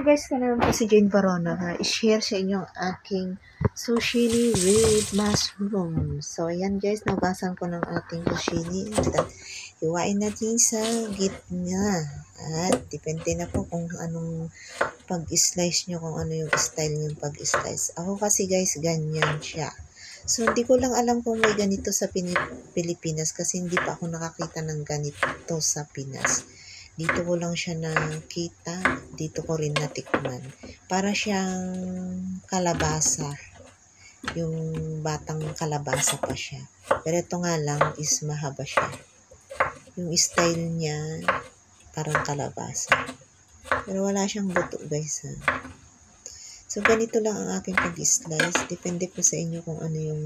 guys, na naman po si Jane Barona na i-share sa inyo ang aking zucchini with mushroom. So, ayan guys, nabasan ko ng ating zucchini. At iwain natin sa gitna. At depende na po kung anong pag-slice nyo, kung ano yung style nyo pag-slice. Ako kasi guys, ganyan siya. So, hindi ko lang alam kung may ganito sa Pilipinas kasi hindi pa ako nakakita ng ganito sa Pinas. Dito ko lang siya nakita, dito ko rin natikman. Para siyang kalabasa, yung batang kalabasa pa siya. Pero ito nga lang is mahaba siya. Yung style niya, parang kalabasa. Pero wala siyang buto guys ha. So, ganito lang ang aking pag-slice. Depende po sa inyo kung ano yung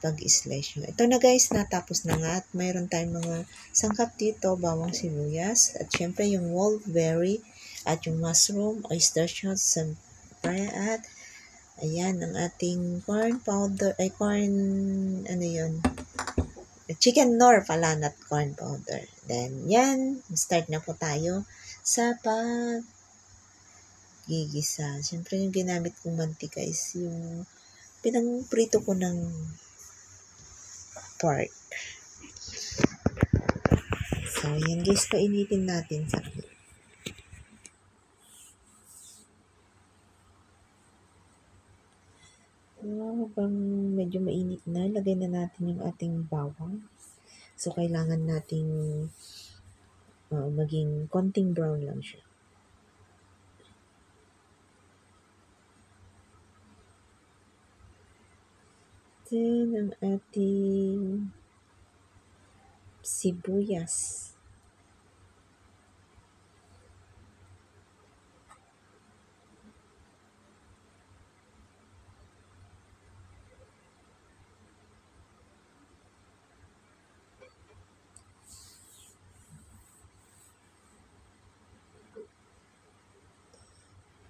pag-slice nyo. Ito na guys, natapos na nga. At mayroon tayong mga sangkap dito, bawang sibuyas. At syempre yung wolfberry. At yung mushroom, oyster sauce, siyempre. At ayan, ang ating corn powder. Ay, corn, ano yun? Chicken nor pala, not corn powder. Then, yan. Start na po tayo sa gigisa. Siyempre, yung ginamit kong mantika is yung pinangprito ko ng pork. So, yan guys, painitin natin sa habang medyo mainit na, lagay na natin yung ating bawang. So, kailangan nating maging konting brown lang siya. Then, ang ating sibuyas.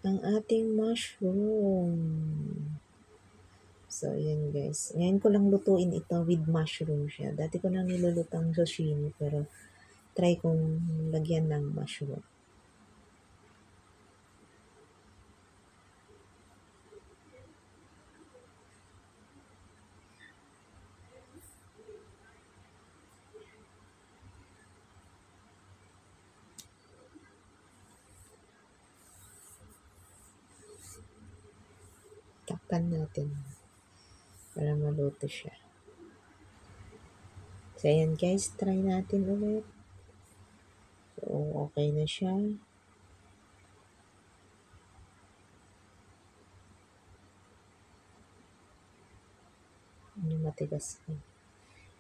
Ang ating mushroom. So, ayan guys. Ngayon ko lang lutuin ito with mushroom siya. Dati ko nang nilulutang sashimi pero try kong lagyan ng mushroom. Takpan natin para maluto siya. So, ayan guys. Try natin ulit. So, okay na siya. Yung matigas na.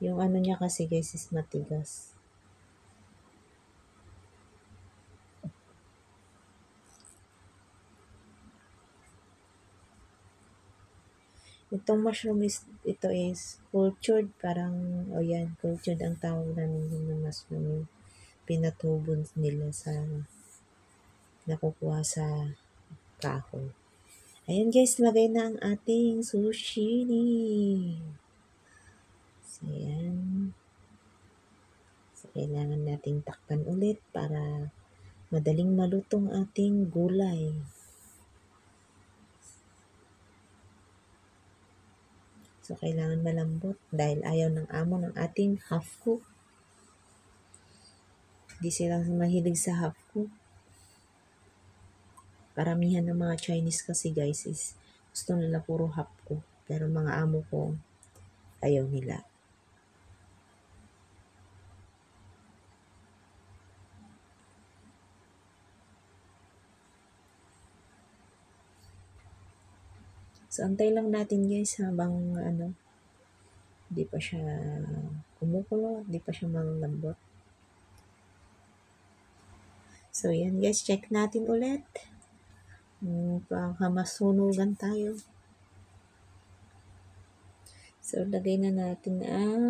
Yung ano niya kasi guys is matigas. Itong mushroom ito is cultured, parang, yan, cultured ang tawag namin yung mushroom. Pinatubo nila sa, nakukuha sa kahoy. Ayan guys, lagay na ang ating zucchini. So, ayan. So, kailangan nating takpan ulit para madaling malutong ating gulay. So, kailangan malambot dahil ayaw ng amo ng ating half cook. Hindi sila mahilig sa half cook. Karamihan ng mga Chinese kasi guys is gusto nila puro half cook. Pero mga amo ko, ayaw nila. So, antay lang natin guys habang di pa siya kumukulo, di pa siya malambot. So, yan guys, check natin ulit. Baka masunugan tayo. So, lagay na natin ang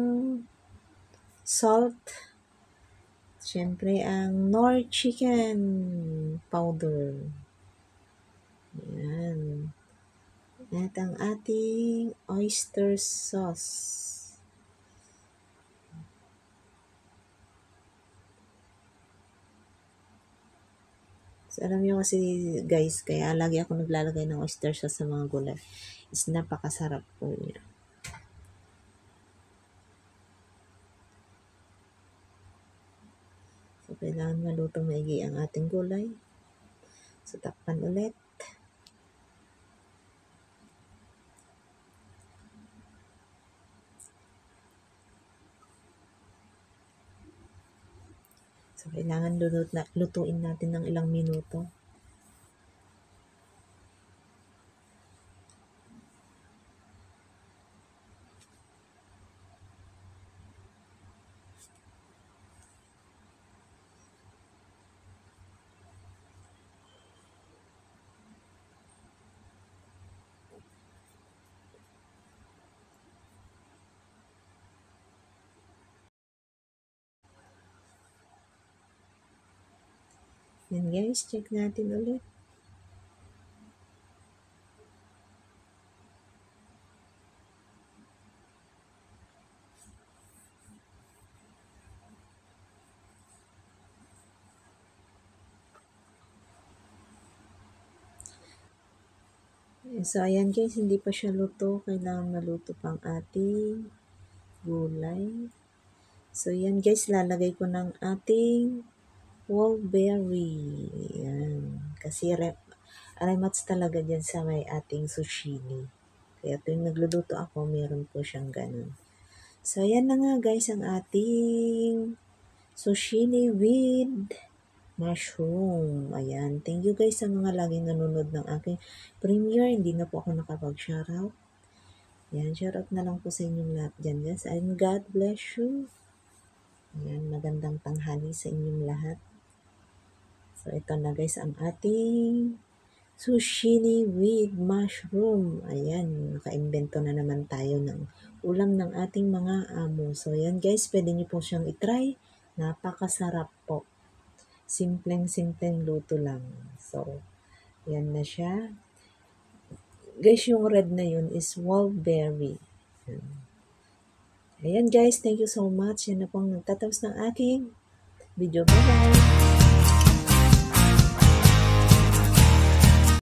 salt. Siyempre, ang Knorr chicken powder. Yan. At ang ating oyster sauce. So, alam niyo kasi guys, kaya lagi ako naglalagay ng oyster sauce sa mga gulay. Is napakasarap po niya. So, kailangan malutong maigi ang ating gulay. So, takpan ulit. So, kailangan lutuin natin ng ilang minuto. Yan guys, check natin ulit. So, ayan guys, hindi pa siya luto. Kailangan maluto pang ating gulay. So, yan guys, lalagay ko ng ating wolberry. Yan. Kasi aramats talaga dyan sa may ating zucchini. Kaya tuwing nagluluto ako, meron po siyang ganun. So, yan na nga guys, ang ating zucchini with mushroom. Ayan. Thank you guys sa mga laging nanonood ng aking premiere. Hindi na po ako nakapag-shoutout. Ayan, shoutout na lang po sa inyong lahat dyan guys. And God bless you. Ayan, magandang tanghali sa inyong lahat. So, ito na guys ang ating zucchini with mushroom. Ayan, naka-invento na naman tayo ng ulam ng ating mga amo. So, ayan guys, pwede niyo po siyang itry. Napakasarap po. Simpleng-simpleng luto lang. So, yan na siya. Guys, yung red na yun is wolberry. Ayan guys, thank you so much. Yan na pong nagtatapos ng aking video. Bye-bye!